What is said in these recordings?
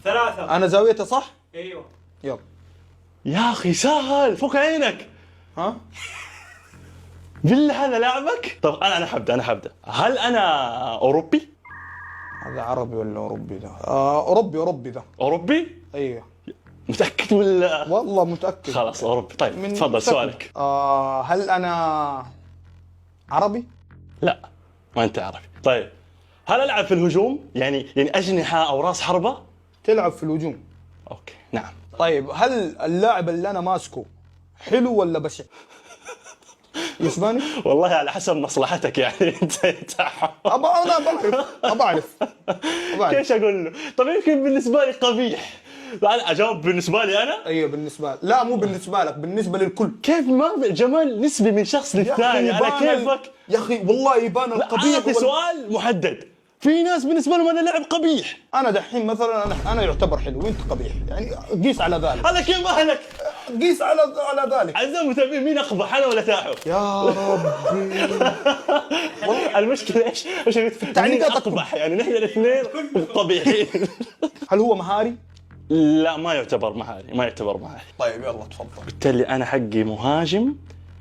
3. انا زاويته صح؟ ايوه. يلا. يا اخي سهل فوق عينك. ها؟ بالله هذا لعبك؟ طب انا حبدا. هل انا اوروبي؟ هذا عربي ولا اوروبي ده؟ اوروبي ده. اوروبي؟ ايوه. متاكد ولا؟ والله متاكد. خلاص اوروبي. طيب تفضل متأكد. سؤالك. هل انا عربي؟ لا ما انت عربي. طيب هل العب في الهجوم؟ يعني اجنحه او راس حربه؟ تلعب في الهجوم. اوكي نعم. طيب هل اللاعب اللي انا ماسكه حلو ولا بشع؟ يسمعني؟ والله على حسب مصلحتك يعني انت انا بعرف. ايش اقول له؟ طب يمكن بالنسبه لي قبيح. انا اجاوب بالنسبه لي انا؟ ايوه بالنسبه لك. لا مو بالنسبه لك، بالنسبه للكل. كيف ما في جمال نسبي من شخص للثاني على كيفك؟ يا اخي والله يبان القبيح. اعطي سؤال محدد. في ناس بالنسبه لهم هذا لعب قبيح. انا دحين مثلا انا يعتبر حلو وانت قبيح، يعني قيس على ذلك. هذا كيف اهلك؟ قيس على ذلك. اعزائي المتابعين مين اقبح انا ولا تاحو؟ يا ربي. المشكله ايش مين اقبح؟ يعني نحن الاثنين قبيحين. هل هو مهاري؟ لا ما يعتبر مهاري. طيب يلا تفضل. بالتالي انا حقي مهاجم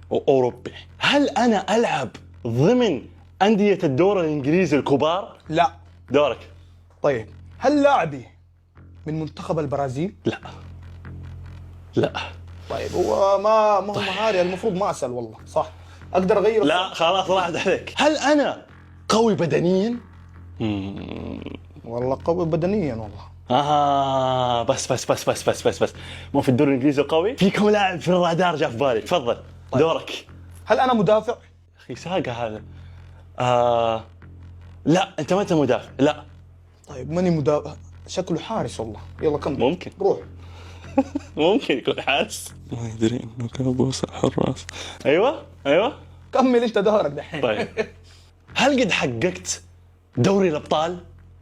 واوروبي. هل انا العب ضمن انديه الدوري الانجليزي الكبار؟ لا. دورك. طيب هل لاعبي من منتخب البرازيل؟ لا. طيب هو ما هو مهاري، المفروض ما اسال والله صح. اقدر اغير؟ لا خلاص راحت عليك. هل انا قوي بدنيا؟ والله قوي بدنيا والله. بس مو في الدوري الانجليزي قوي؟ في كم لاعب في الرادار جاء في بالي. تفضل. طيب. دورك. هل انا مدافع؟ اخي ساقه هذا. لا انت ما انت مدافع. لا. طيب ماني مدافع، شكله حارس والله. يلا كمل. ممكن. روح. ممكن يكون حارس. ما يدري انه كابوس حراس. ايوه كمل انت دورك دحين. طيب هل قد حققت دوري الابطال؟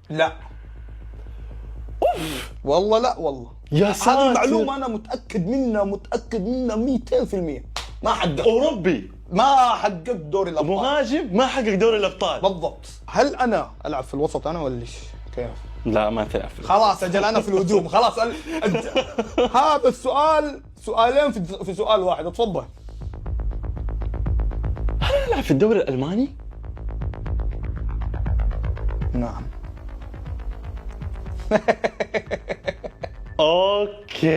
لا. والله لا والله. يا ساتر. هذه المعلومة أنا متأكد منها 200%. ما حققت. اوروبي ما حققت دوري الأبطال. مهاجم ما حقق دوري الابطال. بالضبط. هل أنا ألعب في الوسط أنا ولا إيش؟ كيف؟ لا ما تلعب. خلاص أجل أنا في الهجوم. خلاص هذا السؤال سؤالين في سؤال واحد. اتفضل. هل ألعب في الدوري الألماني؟ نعم. اوكي.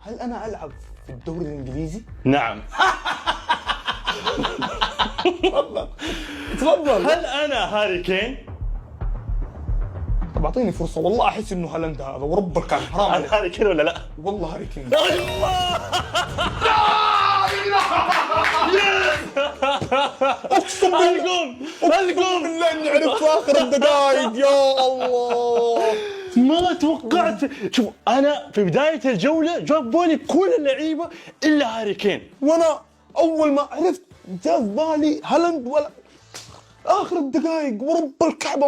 هل أنا ألعب في الدوري الإنجليزي؟ نعم. تفضل. هل أنا هاري كين؟ طب أعطيني فرصة والله أحس إنه هالاند هذا ورب الكعبة. حرام عليك. هاري كين ولا لا؟ والله هاري كين. القوم بالله اني عرفت في اخر الدقائق. يا الله ما توقعت. شوف انا في بدايه الجوله جابوني كل اللعيبه الا هاري كين، وانا اول ما عرفت جاء في بالي هالاند ولا اخر الدقائق ورب الكعبه